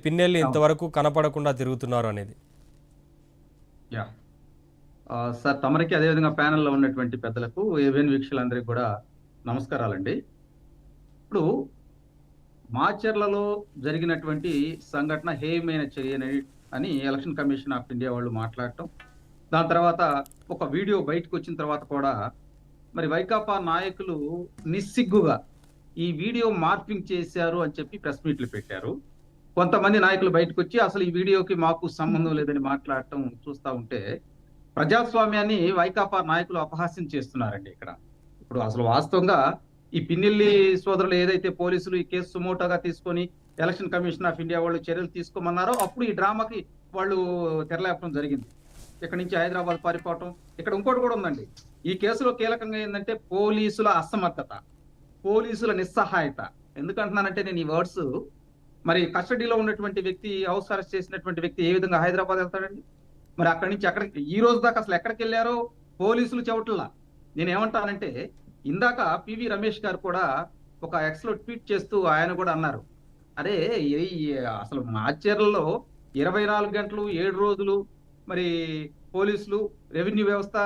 పిన్నెల్లి అవును. ఇంతవరకు కనపడకుండా తిరుగుతున్నారు అనేది? యాహ్! సార్ తమరికి అదేవిధంగా ప్యానెల్‌లో ఉన్నటువంటి పెద్దలకు, ఏబిఎన్ వీక్షకులందరికీ కూడా నమస్కారాలండి. ఇప్పుడు మాచర్లలో జరిగినటువంటి సంఘటన హేయమైన చర్యని అని ఎలక్షన్ కమిషన్ ఆఫ్ ఇండియా వాళ్ళు మాట్లాడటం. దాని తర్వాత ఒక వీడియో బయటకొచ్చిన తర్వాత కూడా మరి వైకాపా నాయకులు నిస్సిగ్గుగా ఈ వీడియో మార్ఫింగ్ చేశారు అని చెప్పి ప్రెస్ మీట్లు పెట్టారు. కొంతమంది నాయకులు బయటకొచ్చి అసలు ఈ వీడియోకి మాకు సంబంధం లేదని మాట్లాడటం చూస్తా ఉంటే ప్రజాస్వామ్యాన్ని వైకాపా నాయకులు అపహాస్యం చేస్తున్నారండి ఇక్కడ. ఇప్పుడు అసలు వాస్తవంగా ఈ పిన్నెల్లి సోదరులు ఏదైతే పోలీసులు ఈ కేసు సుమోటోగా తీసుకొని ఎలక్షన్ కమిషన్ ఆఫ్ ఇండియా వాళ్ళు చర్యలు తీసుకోమన్నారో అప్పుడు ఈ డ్రామాకి వాళ్ళు తెరలేపడం జరిగింది. ఇక్కడి నుంచి హైదరాబాద్ పారిపోవటం. ఇక్కడ ఇంకోటి కూడా ఉందండి. ఈ కేసులో కీలకంగా ఏందంటే పోలీసుల అసమర్థత, పోలీసుల నిస్సహాయత. ఎందుకంటున్నానంటే నేను ఈ వర్డ్స్ మరి కస్టడీలో ఉన్నటువంటి వ్యక్తి, హౌస్ అరెస్ట్ చేసినటువంటి వ్యక్తి ఏ విధంగా హైదరాబాద్ వెళ్తాడండి? మరి అక్కడి నుంచి ఎక్కడికి ఈ రోజు దాకా అసలు ఎక్కడికెళ్లారో పోలీసులు చెవటల్లా. నేనేమంటానంటే ఇందాక పివి రమేష్ గారు కూడా ఒక ఎక్స్‌లో ట్వీట్ చేస్తూ ఆయన కూడా అన్నారు. అరే! ఈ అసలు మాచర్లలో 24 గంటలు, 7 రోజులు మరి పోలీసులు, రెవెన్యూ వ్యవస్థ,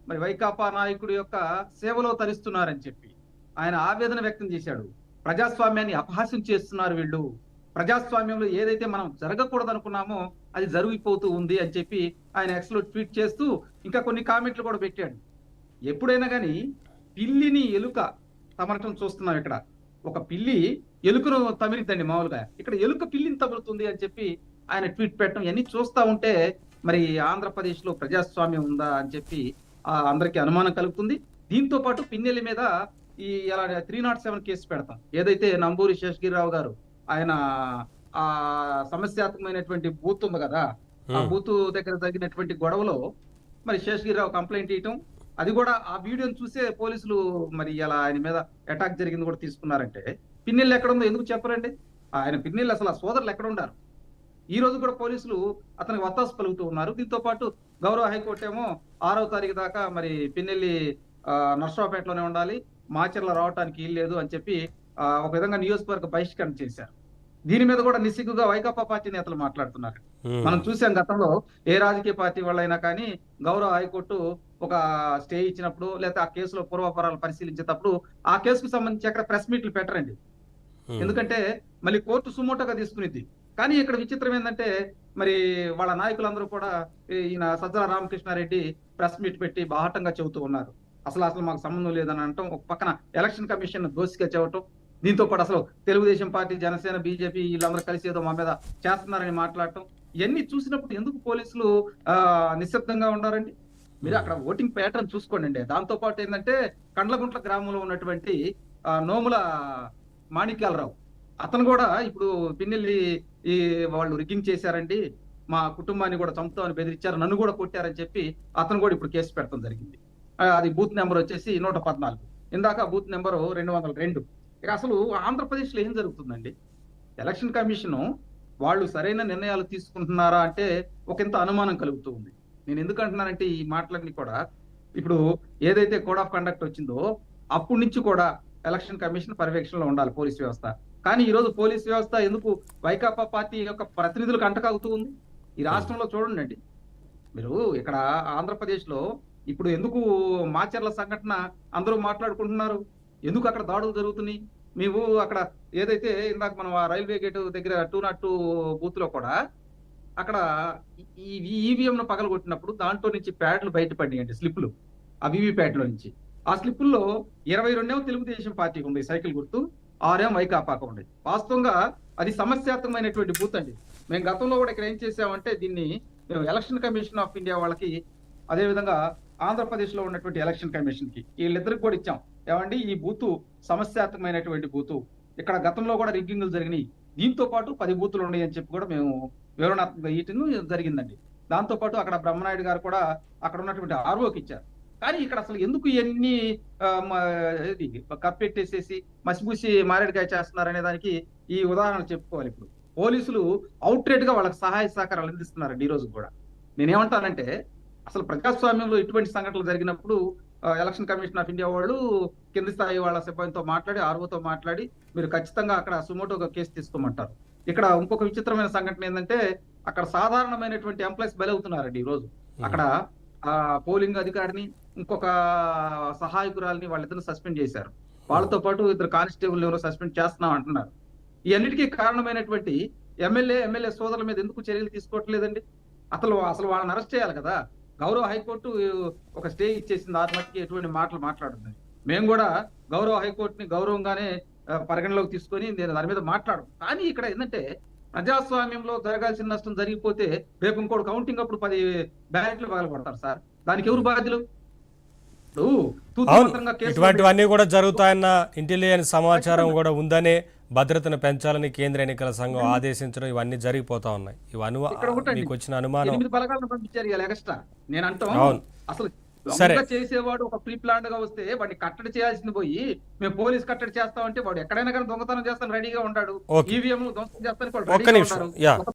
మరి వైకాపా నాయకుడి యొక్క సేవలో తరిస్తున్నారని చెప్పి ఆయన ఆవేదన వ్యక్తం చేశాడు. ప్రజాస్వామ్యాన్ని అపహాస్యం చేస్తున్నారు వీళ్ళు. ప్రజాస్వామ్యంలో ఏదైతే మనం జరగకూడదనుకున్నామో అది జరిగిపోతూ ఉంది అని చెప్పి ఆయన ఎక్స్‌లో ట్వీట్ చేస్తూ ఇంకా కొన్ని కామెంట్లు కూడా పెట్టాడు. ఎప్పుడైనా గాని పిల్లిని ఎలుక తమరటం చూస్తున్నాం ఇక్కడ. ఒక పిల్లి ఎలుకను తమిలిద్దండి మామూలుగా. ఇక్కడ ఎలుక పిల్లిని తగులుతుంది అని చెప్పి ఆయన ట్వీట్ పెట్టడం ఇయన్నీ చూస్తా ఉంటే మరి ఆంధ్రప్రదేశ్‌లో ప్రజాస్వామ్యం ఉందా అని చెప్పి అందరికీ అనుమానం కలుగుతుంది. దీంతో పాటు పిన్నెల్లి మీద ఈ ఇలా 307 కేసు పెడతాం. ఏదైతే నంబూరి శేషగిరిరావు గారు ఆయన సమస్యాత్మకమైనటువంటి బూత్ ఉంది కదా! ఆ హ్మ్. బూత్ దగ్గర జరిగినటువంటి గొడవలో మరి శేషగిరిరావు కంప్లెయింట్ ఇయటం. అది కూడా ఆ వీడియోని చూసే పోలీసులు మరి ఇలా ఆయన మీద అటాక్ జరిగింది కూడా తీసుకున్నారంటే, పిన్నెల్లి ఎక్కడుందో ఎందుకు చెప్పరండి? ఆయన పిన్నెల్లి అసలు ఆ సోదరులు ఎక్కడుండారు? ఈ రోజు కూడా పోలీసులు అతనికి వత్తాసు పలుకుతూ ఉన్నారు. దీంతో పాటు గౌరవ హైకోర్టు ఏమో 6వ తారీఖు దాకా మరి పిన్నెల్లి నర్సరావుపేటలోనే ఉండాలి. మాచర్ల రావటానికి వీల్లేదు అని చెప్పి ఒక విధంగా నియోజకవర్గ బహిష్కరణ చేశారు. దీని మీద కూడా నిస్సిగ్గుగా వైకాపా పార్టీ నేతలు మాట్లాడుతున్నారు. హ్మ్. మనం చూసాం గతంలో ఏ రాజకీయ పార్టీ వాళ్ళైనా కానీ గౌరవ హైకోర్టు ఒక స్టే ఇచ్చినప్పుడు లేకపోతే ఆ కేసులో పూర్వాపరాలు పరిశీలించేటప్పుడు ఆ కేసుకు సంబంధించి అక్కడ ప్రెస్ మీట్లు పెట్టరండి. హ్మ్. ఎందుకంటే మళ్ళీ కోర్టు సుమోటోగా తీసుకునిద్ది. కానీ ఇక్కడ విచిత్రం ఏందంటే మరి వాళ్ళ నాయకులందరూ కూడా ఈయన సజ్జల రామకృష్ణారెడ్డి ప్రెస్ మీట్ పెట్టి బాహాటంగా చెబుతూ ఉన్నారు. అసలు మాకు సంబంధం లేదని అనటం, ఒక పక్కన ఎలక్షన్ కమిషన్ దోషిగా చెప్పటం. దీంతో పాటు అసలు తెలుగుదేశం పార్టీ, జనసేన, బీజేపీ వీళ్ళందరూ కలిసి ఏదో మా మీద చేస్తున్నారని మాట్లాడటం. ఇయన్నీ చూసినప్పుడు ఎందుకు పోలీసులు నిశ్శబ్దంగా ఉన్నారండి? మీరు హ్మ్. అక్కడ ఓటింగ్ ప్యాటర్న్ చూసుకోండండి. దాంతో పాటు ఏందంటే కండ్లగుంట్ల గ్రామంలో ఉన్నటువంటి నోముల మాణిక్యాలరావు. అతను గూడా ఇప్పుడు పిన్నెల్లి ఈ వాళ్ళు రిగ్గింగ్ చేశారండి. మా కుటుంబాన్ని గూడా చంపుతామని బెదిరించారు. నన్ను గూడా కొట్టారని చెప్పి అతను గూడా ఇప్పుడు కేసు పెడతం జరిగింది. అది బూత్ నంబర్ వచ్చేసి 114. ఇందాక బూత్ నంబరు 202. ఇక అసలు ఆంధ్రప్రదేశ్‌లో ఏం జరుగుతుందండి? ఎలక్షన్ కమిషను వాళ్ళు సరైన నిర్ణయాలు తీసుకుంటున్నారా అంటే ఒకంత అనుమానం కలుగుతూ ఉంది. నేను ఎందుకు అంటున్నానంటే ఈ మాటలన్నీ కూడా ఇప్పుడు ఏదైతే కోడ్ ఆఫ్ కండక్ట్ వచ్చిందో అప్పటి నుంచి కూడా ఎలక్షన్ కమిషన్ పర్యవేక్షణలో ఉండాలి పోలీస్ వ్యవస్థ. కానీ ఈరోజు పోలీస్ వ్యవస్థ ఎందుకు వైకాపా పార్టీ యొక్క ప్రతినిధులకు అంటకాగుతూ ఉంది? ఈ హ్మ్. రాష్ట్రంలో చూడండండి. మీరు ఇక్కడ ఆంధ్రప్రదేశ్‌లో ఇప్పుడు ఎందుకు మాచర్ల సంఘటన అందరూ మాట్లాడుకుంటున్నారు? ఎందుకు అక్కడ దాడులు జరుగుతున్నాయి? మేము అక్కడ ఏదైతే ఇందాక మనం ఆ రైల్వే గేట్ దగ్గర 202 బూత్‌లో కూడా అక్కడ ఈ ఈవీఎంను పగలగొట్టినప్పుడు దాంట్లో నుంచి ప్యాడ్లు బయటపడినాయండి స్లిప్‌లు. ఆ వీవీప్యాట్‌లో నుంచి. ఆ స్లిప్పుల్లో 22 తెలుగుదేశం పార్టీకి ఉంది సైకిల్ గుర్తు. 6 వైకాపాకు ఉంది. వాస్తవంగా అది సమస్యాత్మకమైనటువంటి బూత్ అండి. మేము గతంలో కూడా ఇక్కడ ఏం చేసామంటే దీన్ని మేము ఎలక్షన్ కమిషన్ ఆఫ్ ఇండియా వాళ్ళకి అదే విధంగా ఆంధ్రప్రదేశ్‌లో ఉన్నటువంటి ఎలక్షన్ కమిషన్‌కి వీళ్ళిద్దరికి కూడా ఇచ్చాం. ఏవండీ ఈ బూతు సమస్యాత్మకమైనటువంటి బూతు. ఇక్కడ గతంలో కూడా రిగ్గింగ్‌లు జరిగినాయి. దీంతో పాటు 10 బూతులు ఉన్నాయి అని చెప్పి కూడా మేము వివరణాత్మకంగా ఇయటం జరిగిందండి. దాంతో పాటు అక్కడ బ్రహ్మనాయుడు గారు కూడా అక్కడ ఉన్నటువంటి ఆర్ఓకి ఇచ్చారు. కానీ ఇక్కడ అసలు ఎందుకు ఇయన్నీ ఆహ్, మ ఏది కప్పెట్టేసేసి మసిపూసి మారేడుకాయ చేస్తున్నారనే దానికి ఈ ఉదాహరణ చెప్పుకోవాలి ఇప్పుడు. పోలీసులు ఔట్‌రేట్‌గా వాళ్ళకి సహాయ సహకారాలు అందిస్తున్నారండి ఈ రోజు కూడా. నేనేమంటానంటే అసలు ప్రజాస్వామ్యంలో ఇటువంటి సంఘటనలు జరిగినప్పుడు ఎలక్షన్ కమిషన్ ఆఫ్ ఇండియా వాళ్ళు కింది స్థాయి వాళ్ళ సిబ్బందితో మాట్లాడి, ఆర్ఓతో మాట్లాడి మీరు ఖచ్చితంగా అక్కడ సుమోటోగా కేసు తీసుకోమంటారు. ఇక్కడ ఇంకొక విచిత్రమైన సంఘటన ఏంటంటే అక్కడ సాధారణమైనటువంటి ఎంప్లాయీస్ బలవుతున్నారండి ఈ రోజు. అక్కడ ఆ పోలింగ్ అధికారిని, ఇంకొక సహాయకురాలిని వాళ్ళిద్దరిని సస్పెండ్ చేశారు. వాళ్ళతో పాటు ఇద్దరు కానిస్టేబుల్ ఎవరో సస్పెండ్ చేస్తున్నాం అంటున్నారు. ఈ అన్నిటికీ కారణమైనటువంటి ఎమ్మెల్యే సోదరుల మీద ఎందుకు చర్యలు తీసుకోవట్లేదండి? అసలు వాళ్ళని అరెస్ట్ చేయాలి కదా. గౌరవ హైకోర్టు ఒక స్టే ఇచ్చేసింది. ఆ మట్టికి ఎటువంటి మాటలు మాట్లాడుతుంది. మేము కూడా గౌరవ హైకోర్టుని గౌరవంగానే పరిగణలోకి తీసుకొని నేను దాని మీద మాట్లాడు. కానీ ఇక్కడ ఏంటంటే ప్రజాస్వామ్యంలో జరగాల్సిన నష్టం జరిగిపోతే రేపు ఇంకోటి కౌంటింగ్ అప్పుడు 10 బ్యాలెట్లు పగలగొడతారు సార్. దానికి ఎవరు బాధ్యులు? ఇప్పుడు తూతూ అవును, మంత్రంగా కేసులు ఇటువంటివన్నీ కూడా జరుగుతాయన్న ఇంటెలిజెన్స్ సమాచారం కూడా ఉందనే భద్రతను పెంచాలని కేంద్ర ఎన్నికల సంఘం ఆదేశించడం ఇవన్నీ జరిగిపోతా ఉన్నాయి. ఇక్కడ ఒకటండి, మీకు వచ్చిన అనుమానం 8 బలగాలను పంపించారు ఇవాళ ఎక్స్ట్రా. నేను అంటాం అవును. అసలు సరే. దొంగ చేసేవాడు ఒక ప్రీ ప్లాన్డ్ గా వస్తే వాడిని కట్టడి చేయాల్సింది పోయి మేము పోలీస్ కట్టడి చేస్తామంటే వాడు ఎక్కడైనా కానీ దొంగతనం చేస్తాను రెడీగా ఉంటాడు. ఓకే. ఈవీఎం ధ్వంసం చేస్తానికి వాళ్ళు ఒక్క రెడీగా నిమిషం. ఉంటారు. యా. ఒక